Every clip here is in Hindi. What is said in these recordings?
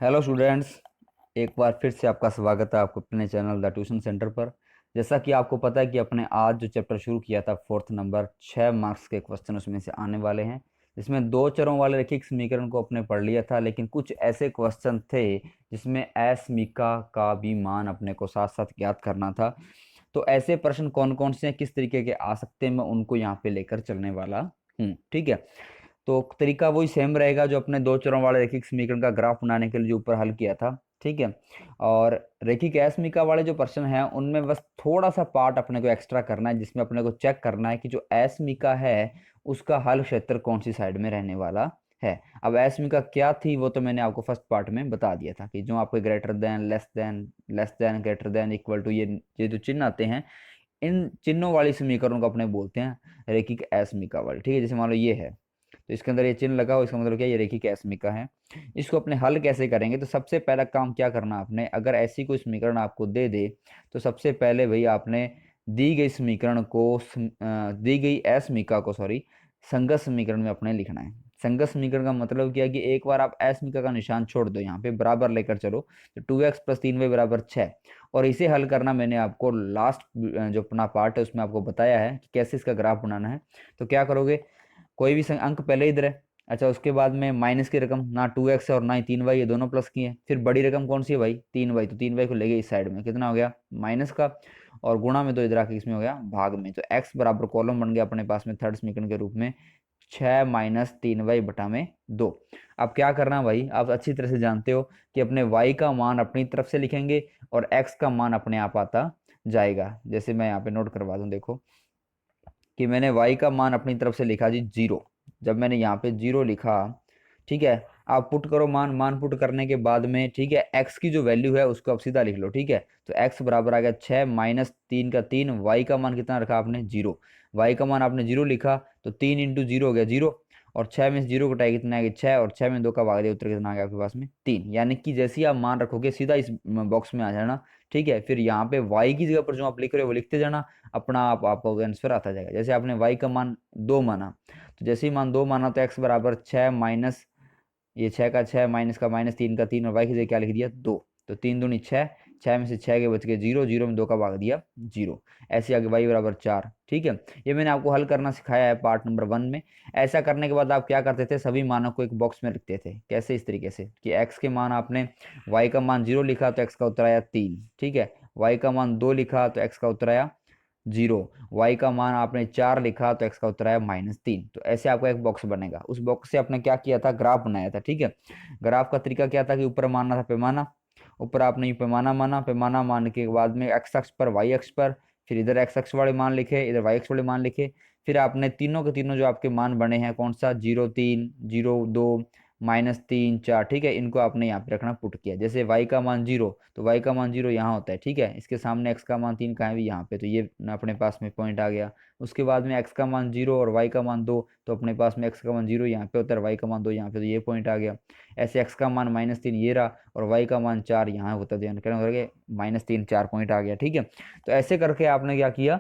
Hello students. एक बार फिर से आपका स्वागत है आपको अपने चैनल द ट्यूशन सेंटर पर। जैसा कि आपको पता है कि अपने आज जो चैप्टर शुरू किया था फोर्थ नंबर 6 मार्क्स के क्वेश्चन उसमें से आने वाले हैं, जिसमें दो चरों वाले रैखिक समीकरण को अपने पढ़ लिया था, लेकिन कुछ ऐसे क्वेश्चन थे जिसमें असमीका का भी मान अपने को साथ साथ ज्ञात करना था। तो ऐसे प्रश्न कौन कौन से हैं, किस तरीके के आ सकते हैं, मैं उनको यहाँ पे लेकर चलने वाला हूँ। ठीक है, तो तरीका वही सेम रहेगा जो अपने दो चरों वाले रैखिक समीकरण का ग्राफ बनाने के लिए जो ऊपर हल किया था। ठीक है, और रैखिक असमीका वाले जो प्रश्न हैं उनमें बस थोड़ा सा पार्ट अपने को एक्स्ट्रा करना है, जिसमें अपने को चेक करना है कि जो असमीका है उसका हल क्षेत्र कौन सी साइड में रहने वाला है। अब असमीका क्या थी वो तो मैंने आपको फर्स्ट पार्ट में बता दिया था कि जो आपके greater than, less than, greater than, equal to, ये जो चिन्ह आते हैं, इन चिन्हों वाली समीकरणों को अपने बोलते हैं रैखिक असमीका वाले। ठीक है, जैसे मान लो ये है तो इसके अंदर ये चिन्ह लगा हो, इसका मतलब क्या है, ये रैखिक असमीका है। इसको अपने हल कैसे करेंगे, तो सबसे पहला काम क्या करना आपने, अगर ऐसी कोई समीकरण आपको दे दे तो सबसे पहले भाई आपने दी गई समीकरण को दी गई असमीका को, सॉरी, संगत समीकरण में अपने लिखना है। संगत समीकरण का मतलब क्या है कि एक बार आप असमीका का निशान छोड़ दो, यहाँ पे बराबर लेकर चलो, तो 2x + 3y बराबर 6। और इसे हल करना मैंने आपको लास्ट जो अपना पार्ट है उसमें आपको बताया है कि कैसे इसका ग्राफ बनाना है। तो क्या करोगे, कोई भी अंक पहले इधर है, अच्छा, उसके बाद में माइनस की रकम, ना 2x है और ना ही 3y, ये दोनों प्लस की है। फिर बड़ी रकम कौन सी है भाई, 3y, तो 3y को ले गए इस साइड में, कितना हो गया माइनस का, और गुणा में तो इधर आके इसमें हो गया भाग में, तो x बराबर कॉलम बन गया अपने पास में थर्ड समीकरण के रूप में 6 - 3y/2। अब क्या करना भाई, आप अच्छी तरह से जानते हो कि अपने y का मान अपनी तरफ से लिखेंगे और x का मान अपने आप आता जाएगा। जैसे मैं यहाँ पे नोट करवा दूं, देखो कि मैंने y का मान अपनी तरफ से लिखा जी 0। जब मैंने यहाँ पे 0 लिखा, ठीक है, आप पुट करो मान पुट करने के बाद में, ठीक है, x की जो वैल्यू है उसको आप सीधा लिख लो। ठीक है, तो x बराबर आ गया 6 - 3 का 3, y का मान कितना रखा आपने 0, y का मान आपने 0 लिखा तो 3 × 0 हो गया 0, और 6 में से 0 घटाए कितना आ गया 6, और 6 में 2 का भाग दिया, उत्तर कितना आ गया आपके पास में 3। यानी कि जैसे ही आप मान रखोगे सीधा इस बॉक्स में आ जाना। ठीक है, फिर यहाँ पे y की जगह पर जो आप लिख रहे हो वो लिखते जाना, अपना आप आपको आंसर आता जाएगा। जैसे आपने y का मान 2 माना, तो जैसे ही मान 2 माना तो x बराबर 6 माइनस, ये 6 का 6 माइनस का माइनस, 3 का 3, और y की जगह क्या लिख दिया 2, तो 3 दूनी 6, 6 में से 6 के बच गए 0, 0 में 2 का भाग दिया 0। ऐसे आगे y बराबर 4। ठीक है, ये मैंने आपको हल करना सिखाया है पार्ट नंबर 1 में। ऐसा करने के बाद आप क्या करते थे, सभी मानों को एक बॉक्स में रखते थे। कैसे, इस तरीके से कि x के मान आपने, y का मान 0 लिखा तो x का उत्तर आया 3। ठीक है, y का मान 2 लिखा तो x का उत्तर आया 0, y का मान आपने 4 लिखा तो x का उत्तर आया -3। तो ऐसे आपका एक बॉक्स बनेगा। उस बॉक्स से आपने क्या किया था, ग्राफ बनाया था। ठीक है, ग्राफ का तरीका क्या था कि ऊपर मानना था पैमाना, ऊपर आपने ये पैमाना माना, पैमाना मान के बाद में x अक्ष पर, y अक्ष पर, फिर इधर x अक्ष वाले मान लिखे, इधर y अक्ष वाले मान लिखे। फिर आपने तीनों के तीनों जो आपके मान बने हैं, कौन सा, 0 3, 0 2, -3 4, ठीक है, इनको आपने यहाँ पे रखना, पुट किया। जैसे y का मान 0, तो y का मान 0 यहाँ होता है। ठीक है, इसके सामने x का मान 3 कहाँ है भी यहाँ पे, तो ये अपने पास में पॉइंट आ गया। उसके बाद में x का मान 0 और y का मान 2, तो अपने पास में x का मान 0 यहाँ पे होता है, y का मान 2 यहाँ पे, तो ये पॉइंट आ गया। ऐसे x का मान -3 ये रहा, और y का मान 4 यहाँ होता है, ध्यान करें, -3 4 पॉइंट आ गया। ठीक है, तो ऐसे करके आपने क्या किया,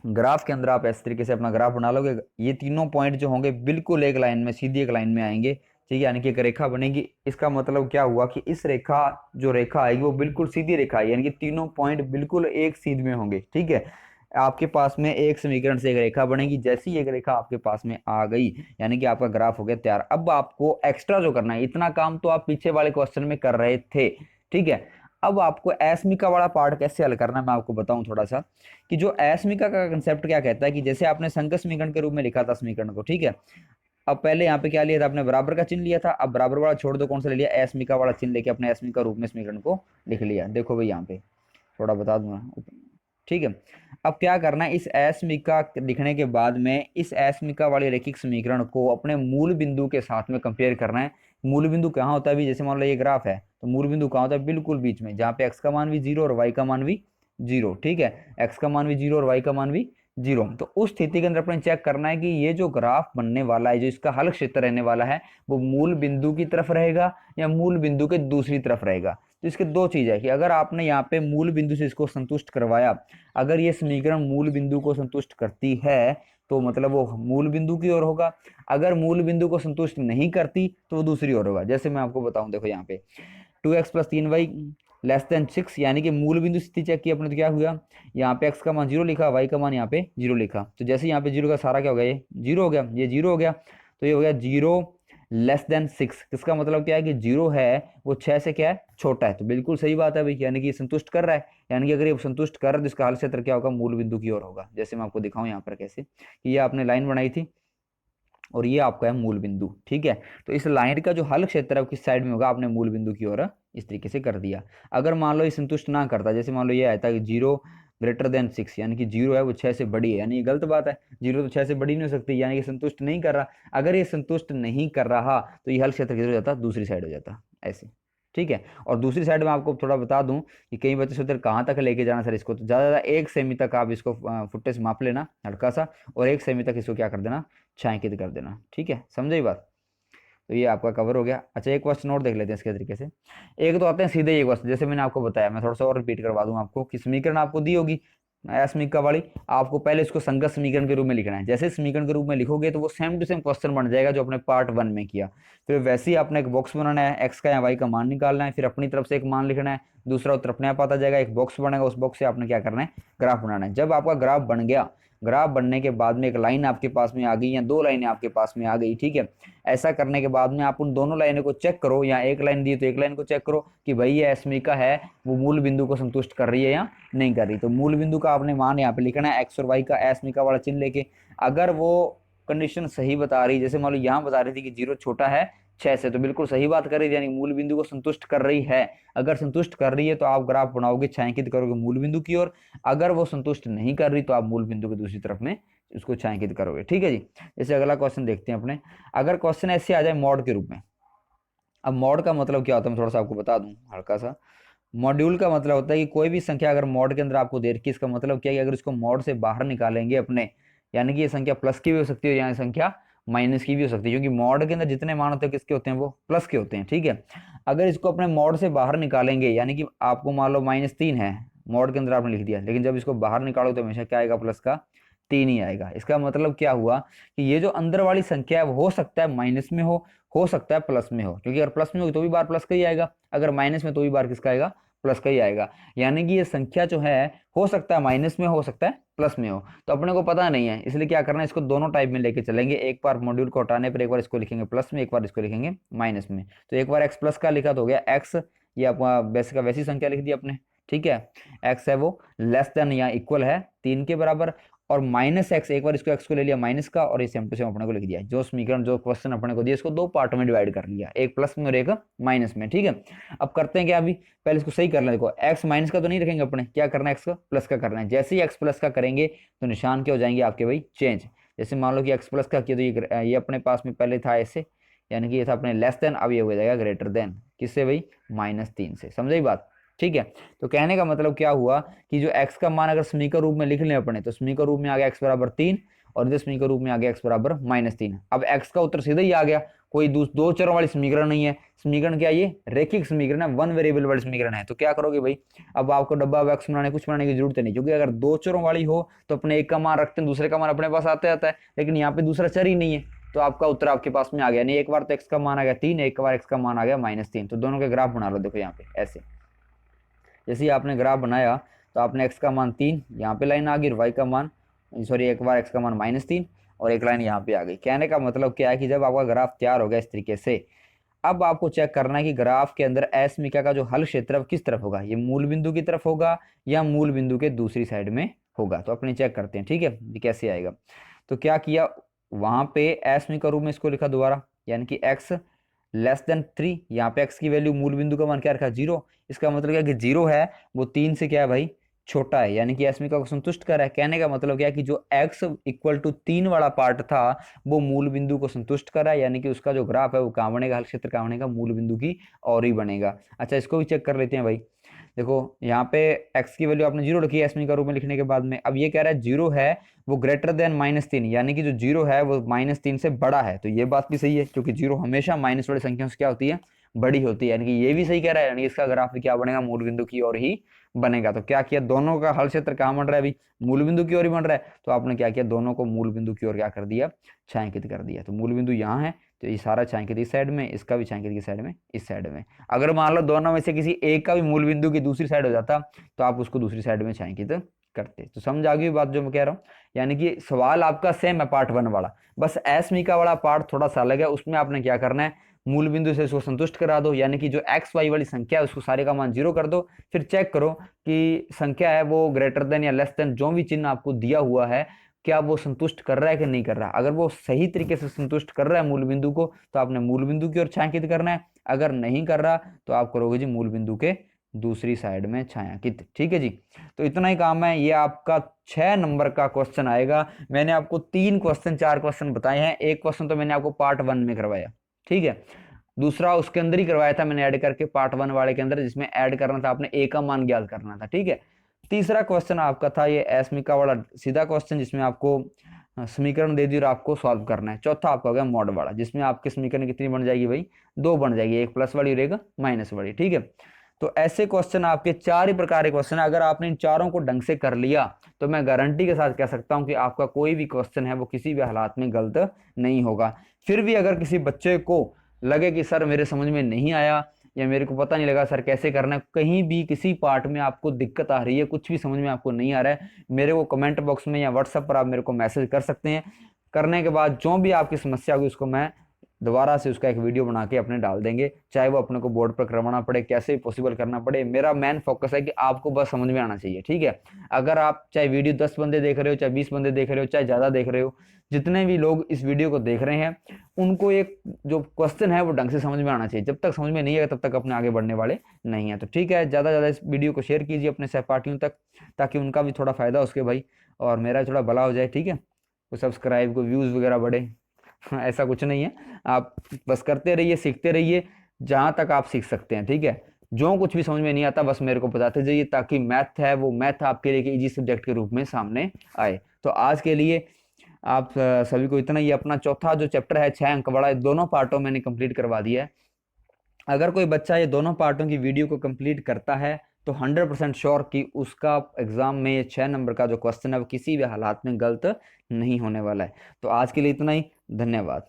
ग्राफ के अंदर आप इस तरीके से अपना ग्राफ बना लोगे। ये तीनों पॉइंट जो होंगे बिल्कुल एक लाइन में, सीधी एक लाइन में आएंगे। ठीक है, यानी कि एक रेखा बनेगी। इसका मतलब क्या हुआ कि इस रेखा, जो रेखा आएगी वो बिल्कुल सीधी रेखा है, यानी कि तीनों पॉइंट बिल्कुल एक सीध में होंगे। ठीक है, आपके पास में एक समीकरण से एक रेखा बनेगी। जैसी एक रेखा आपके पास में आ गई, यानी कि आपका ग्राफ हो गया तैयार। अब आपको एक्स्ट्रा जो करना है, इतना काम तो आप पीछे वाले क्वेश्चन में कर रहे थे। ठीक है, अब आपको एस्मिका वाला पार्ट कैसे हल करना है मैं आपको बताऊं थोड़ा सा, कि जो असमीका का कंसेप्ट क्या कहता है कि जैसे आपने संगत समीकरण के रूप में लिखा था समीकरण को। ठीक है, अब पहले यहाँ पे क्या लिया था आपने, बराबर का चिन्ह लिया था। अब बराबर वाला छोड़ दो, कौन सा ले लिया, असमीका वाला चिन्ह लेके अपने असमीका रूप में समीकरण को लिख लिया। देखो भाई यहाँ पे थोड़ा बता दूंगा। ठीक है, अब क्या करना है, इस असमीका लिखने के बाद में इस असमीका वाले रैखिक समीकरण को अपने मूल बिंदु के साथ में कंपेयर करना है। मूल बिंदु कहाँ होता है भी, जैसे मान लो ये ग्राफ है, तो मूल बिंदु कहाँ होता है, बिल्कुल बीच में, जहाँ पे एक्स का मान भी 0 और वाई का मान भी 0। ठीक है, एक्स का मान भी 0 और वाई का मान भी 0। तो उस स्थिति के अंदर अपने चेक करना है कि ये जो ग्राफ बनने वाला है, जो इसका हल क्षेत्र रहने वाला है, वो मूल बिंदु की तरफ रहेगा या मूल बिंदु के दूसरी तरफ रहेगा। तो इसके दो चीज है कि अगर आपने यहाँ पे मूल बिंदु से इसको संतुष्ट करवाया, अगर ये समीकरण मूल बिंदु को संतुष्ट करती है, तो मतलब वो मूल बिंदु की ओर होगा। अगर मूल बिंदु को संतुष्ट नहीं करती तो वो दूसरी ओर होगा। जैसे मैं आपको बताऊं, देखो यहाँ पे 2x + 3y < <6, यानी कि मूल बिंदु स्थिति चेक की अपने, तो क्या हुआ, यहाँ पे x का मान 0 लिखा, y का मान यहाँ पे 0 लिखा। तो जैसे यहाँ पे 0 का सारा क्या हो गया, ये 0 हो गया, ये 0 हो गया, तो ये हो गया 0 < <6। किसका मतलब क्या है कि 0 है वो 6 से क्या है, छोटा है। तो बिल्कुल सही बात है भाई, यानी कि ये संतुष्ट कर रहा है। यानी कि अगर ये संतुष्ट कर रहा है तो इसका हल क्षेत्र क्या होगा, मूल बिंदु की ओर होगा। जैसे मैं आपको दिखाऊं यहाँ पर कैसे, कि ये आपने लाइन बनाई थी और ये आपका है मूल बिंदु, ठीक है। तो इस लाइन का जो हल क्षेत्र है वो किस साइड में होगा, आपने मूल बिंदु की ओर इस तरीके से कर दिया। अगर मान लो ये संतुष्ट ना करता, जैसे मान लो ये आता है कि 0 < <6, यानी कि 0 है वो 6 से बड़ी है, यानी ये गलत बात है, 0 तो 6 से बड़ी नहीं हो सकती, यानी कि संतुष्ट नहीं कर रहा। अगर ये संतुष्ट नहीं कर रहा तो ये हल क्षेत्र किधर हो जाता, दूसरी साइड हो जाता, ऐसे, ठीक है। और दूसरी साइड में आपको थोड़ा बता दूं कि कई बच्चे सोचते हैं कहाँ तक लेके जाना सर इसको, तो ज़्यादा ज़्यादा 1 सेमी तक आप इसको फुट्टे से माप लेना हल्का सा, और 1 सेमी तक इसको क्या कर देना, छायांकित कर देना, ठीक है, समझे ये बात। तो ये आपका कवर हो गया। अच्छा, एक क्वेश्चन और देख लेते हैं इसके तरीके से। एक तो आते हैं सीधे ये क्वेश्चन, जैसे मैंने आपको बताया, मैं थोड़ा सा और रिपीट करवा दूं आपको कि समीकरण आपको दी होगी समीकरण वाली, आपको पहले इसको संगत समीकरण के रूप में लिखना है। जैसे समीकरण के रूप में लिखोगे तो वो सेम टू सेम क्वेश्चन बन जाएगा जो अपने पार्ट 1 में किया। फिर वैसे ही आपने एक बॉक्स बनाना है, एक्स का या वाई का मान निकालना है, फिर अपनी तरफ से एक मान लिखना है, दूसरा उत्तर अपने आप आता जाएगा, एक बॉक्स बनेगा, उस बॉक्स से आपने क्या करना है, ग्राफ बनाना है। जब आपका ग्राफ बन गया, ग्राफ बनने के बाद में एक लाइन आपके पास में आ गई या दो लाइनें आपके पास में आ गई, ठीक है। ऐसा करने के बाद में आप उन दोनों लाइनों को चेक करो, या एक लाइन दी तो एक लाइन को चेक करो कि भाई ये एस्मिका है वो मूल बिंदु को संतुष्ट कर रही है या नहीं कर रही। तो मूल बिंदु का आपने मान यहाँ पे लिखना है एक्स और वाई का एस्मिका वाला चिन्ह लेके। अगर वो कंडीशन सही बता रही, जैसे मान लो यहाँ बता रही थी कि 0 छोटा है 6 से, तो बिल्कुल सही बात कर रही थी, यानी मूल बिंदु को संतुष्ट कर रही है। अगर संतुष्ट कर रही है तो आप ग्राफ बनाओगे, छायांकित करोगे मूल बिंदु की ओर। अगर वो संतुष्ट नहीं कर रही तो आप मूल बिंदु की दूसरी तरफ में उसको छायांकित करोगे, ठीक है जी। जैसे अगला क्वेश्चन देखते हैं अपने। अगर क्वेश्चन ऐसे आ जाए मॉड के रूप में, अब मॉड का मतलब क्या होता है मैं थोड़ा सा आपको बता दूं हल्का सा। मॉड्यूल का मतलब होता है कि कोई भी संख्या अगर मॉड के अंदर आपको दे रखी है, इसका मतलब क्या है कि अगर इसको मॉड से बाहर निकालेंगे अपने, यानी कि ये संख्या प्लस की भी हो सकती है या संख्या माइनस की भी हो सकती है, क्योंकि मॉड के अंदर जितने मान होते हैं किसके होते हैं, वो प्लस के होते हैं, ठीक है। अगर इसको अपने मॉड से बाहर निकालेंगे, यानी कि आपको मान लो -3 है, मॉड के अंदर आपने लिख दिया, लेकिन जब इसको बाहर निकालो तो हमेशा क्या आएगा, प्लस का 3 ही आएगा। इसका मतलब क्या हुआ कि ये जो अंदर वाली संख्या है वो हो सकता है माइनस में हो सकता है प्लस में हो, क्योंकि अगर प्लस में होगी तो भी बार प्लस का ही आएगा, अगर माइनस में तो भी बार किसका आएगा, प्लस का ही आएगा। यानी कि ये संख्या जो है हो सकता है माइनस में हो सकता है प्लस में हो, तो अपने को पता नहीं है, इसलिए क्या करना है, इसको दोनों टाइप में लेके चलेंगे। एक बार मॉड्यूल को हटाने पर एक बार इसको लिखेंगे प्लस में, एक बार इसको लिखेंगे माइनस में। तो एक बार एक्स प्लस का लिखा तो हो गया एक्स, ये आपका वैसे का वैसी संख्या लिख दी आपने, ठीक है। एक्स है वो लेस देन या इक्वल है 3 के बराबर, और -x, एक बार इसको x को ले लिया माइनस का, और ये सेम टू सेम अपने को लिख दिया। जो समीकरण जो क्वेश्चन अपने को दिया इसको दो पार्ट में डिवाइड कर लिया, एक प्लस में और एक माइनस में, ठीक है। अब करते हैं क्या, अभी पहले इसको सही कर लें। देखो x माइनस का तो नहीं रखेंगे अपने, क्या करना है, x का प्लस का करना है। जैसे ही x प्लस का करेंगे तो निशान क्या हो जाएंगे आपके भाई, चेंज। जैसे मान लो कि x प्लस का किया तो ये अपने पास में पहले था ऐसे, यानी कि ये था अपने लेस देन, अब ये हो जाएगा ग्रेटर देन, किससे भाई, -3 से, समझे बात, ठीक है। तो कहने का मतलब क्या हुआ कि जो x का मान अगर समीकरण रूप में लिख लें अपने, तो समीकरण रूप में आ गया x बराबर 3, और इधर समीकरण रूप में आ गया x बराबर -3। अब x का उत्तर सीधा ही आ गया, कोई दो चरों वाली समीकरण नहीं है। समीकरण क्या है, ये रेखिक समीकरण है, वन वेरिएबल वाली समीकरण है। तो क्या करोगे भाई, अब आपको डब्बा वैक्स बनाने कुछ बनाने की जरूरत नहीं, क्योंकि अगर दो चरों वाली हो तो अपने एक का मान रखते हैं, दूसरे का मान अपने पास आते आता है, लेकिन यहाँ पे दूसरा चर ही नहीं है, तो आपका उत्तर आपके पास में आ गया। नहीं, एक बार तो x का मान आ गया 3, एक बार x का मान आ गया -3, तो दोनों के ग्राफ बना लो। देखो यहाँ पे ऐसे, जैसे ही आपने ग्राफ बनाया तो आपने x का मान 3, यहाँ पे लाइन आ गई, और y का मान, सॉरी, एक बार x का मान -3 और एक लाइन यहाँ पे आ गई। कहने का मतलब क्या है कि जब आपका ग्राफ तैयार हो गया इस तरीके से, अब आपको चेक करना है कि ग्राफ के अंदर एस्मिका का जो हल क्षेत्र किस तरफ होगा, ये मूल बिंदु की तरफ होगा या मूल बिंदु के दूसरी साइड में होगा। तो अपने चेक करते हैं, ठीक है, ये कैसे आएगा। तो क्या किया, वहां पे एस्मिका रूप में इसको लिखा दोबारा, यानी कि x लेस देन 3, यहाँ पे x की वैल्यू मूल बिंदु का मान क्या रखा, 0। इसका मतलब क्या है कि 0 है वो 3 से क्या है भाई, छोटा है, यानी कि एस्मिका को संतुष्ट कर रहा है। कहने का मतलब क्या है कि जो x इक्वल टू 3 वाला पार्ट था वो मूल बिंदु को संतुष्ट कर रहा है, यानी कि उसका जो ग्राफ है वो कहाँ बनेगा, हल क्षेत्र कहाँ बनेगा, मूल बिंदु की और ही बनेगा। अच्छा, इसको भी चेक कर लेते हैं भाई। देखो यहाँ पे x की वैल्यू आपने 0 रखी है एस्मिका रूप में लिखने के बाद में, अब ये कह रहा है 0 है वो ग्रेटर देन -3, यानी कि जो 0 है वो -3 से बड़ा है। तो ये बात भी सही है, क्योंकि 0 हमेशा माइनस वाली संख्या से क्या होती है, बड़ी होती है, यानी कि ये भी सही कह रहा है, यानी इसका ग्राफ भी क्या बनेगा, मूल बिंदु की ओर ही बनेगा। तो क्या किया, दोनों का हल क्षेत्र कहाँ बन रहा है अभी, मूल बिंदु की ओर ही बन रहा है, तो आपने क्या किया, दोनों को मूल बिंदु की ओर क्या कर दिया, छायांकित कर दिया। तो मूल बिंदु यहाँ है, तो ये सारा छायांकित इस साइड में, इसका भी छायांकित की साइड में, इस साइड में। अगर मान लो दोनों में से किसी एक का भी मूल बिंदु की दूसरी साइड हो जाता, तो आप उसको दूसरी साइड में छायांकित करते। तो समझ आ गई बात जो मैं कह रहा हूँ, यानी कि सवाल आपका सेम है पार्ट 1 वाला, बस एसमीका वाला पार्ट थोड़ा सा अलग है। उसमें आपने क्या करना है, मूल बिंदु से इसको संतुष्ट करा दो, यानी कि जो एक्स वाई वाली संख्या है उसको सारे का मान 0 कर दो, फिर चेक करो कि संख्या है वो ग्रेटर देन या लेस देन जो भी चिन्ह आपको दिया हुआ है, क्या वो संतुष्ट कर रहा है कि नहीं कर रहा। अगर वो सही तरीके से संतुष्ट कर रहा है मूल बिंदु को, तो आपने मूल बिंदु की ओर छायांकित करना है। अगर नहीं कर रहा, तो आप करोगे जी मूल बिंदु के दूसरी साइड में छायांकित। ठीक है जी, तो इतना ही काम है। ये आपका 6 नंबर का क्वेश्चन आएगा। मैंने आपको 4 क्वेश्चन बताए हैं। एक क्वेश्चन तो मैंने आपको पार्ट 1 में करवाया, ठीक है, दूसरा उसके अंदर ही करवाया था मैंने ऐड करके पार्ट 1 वाले के अंदर, जिसमें ऐड करना था आपने ए का मान ज्ञात करना था। ठीक है, तीसरा क्वेश्चन आपका था ये एसमिका वाला सीधा क्वेश्चन, जिसमें आपको समीकरण दे दी और आपको सॉल्व करना है। चौथा आपका हो गया मॉड वाला, जिसमें आपकी समीकरण कितनी बन जाएगी भाई, 2 बन जाएगी, एक प्लस वाली और एक माइनस वाली। ठीक है, तो ऐसे क्वेश्चन आपके 4 ही प्रकार के क्वेश्चन है। अगर आपने इन चारों को ढंग से कर लिया, तो मैं गारंटी के साथ कह सकता हूं कि आपका कोई भी क्वेश्चन है वो किसी भी हालात में गलत नहीं होगा। फिर भी अगर किसी बच्चे को लगे कि सर मेरे समझ में नहीं आया, या मेरे को पता नहीं लगा सर कैसे करना है, कहीं भी किसी पार्ट में आपको दिक्कत आ रही है, कुछ भी समझ में आपको नहीं आ रहा है, मेरे को कमेंट बॉक्स में या व्हाट्सएप पर आप मेरे को मैसेज कर सकते हैं। करने के बाद जो भी आपकी समस्या होगी उसको मैं दोबारा से उसका एक वीडियो बना के अपने डाल देंगे, चाहे वो अपने को बोर्ड पर करवाना पड़े, कैसे भी पॉसिबल करना पड़े। मेरा मेन फोकस है कि आपको बस समझ में आना चाहिए। ठीक है, अगर आप चाहे वीडियो 10 बंदे देख रहे हो, चाहे 20 बंदे देख रहे हो, चाहे ज़्यादा देख रहे हो, जितने भी लोग इस वीडियो को देख रहे हैं, उनको एक जो क्वेश्चन है वो ढंग से समझ में आना चाहिए। जब तक समझ में नहीं आएगा तब तक अपने आगे बढ़ने वाले नहीं है। तो ठीक है, ज़्यादा से ज़्यादा इस वीडियो को शेयर कीजिए अपने सहपाठियों तक, ताकि उनका भी थोड़ा फायदा हो उसके भाई, और मेरा थोड़ा भला हो जाए। ठीक है, कोई सब्सक्राइब, कोई व्यूज़ वगैरह बढ़े, ऐसा कुछ नहीं है। आप बस करते रहिए, सीखते रहिए जहां तक आप सीख सकते हैं। ठीक है, जो कुछ भी समझ में नहीं आता बस मेरे को बताते जाइए, ताकि मैथ है वो मैथ आपके लिए इजी सब्जेक्ट के रूप में सामने आए। तो आज के लिए आप सभी को इतना ही। अपना चौथा जो चैप्टर है 6 अंक वाला, दोनों पार्टों मैंने कंप्लीट करवा दिया है। अगर कोई बच्चा ये दोनों पार्टों की वीडियो को कंप्लीट करता है, तो 100% श्योर कि उसका एग्जाम में ये 6 नंबर का जो क्वेश्चन है वो किसी भी हालात में गलत नहीं होने वाला है। तो आज के लिए इतना ही, धन्यवाद।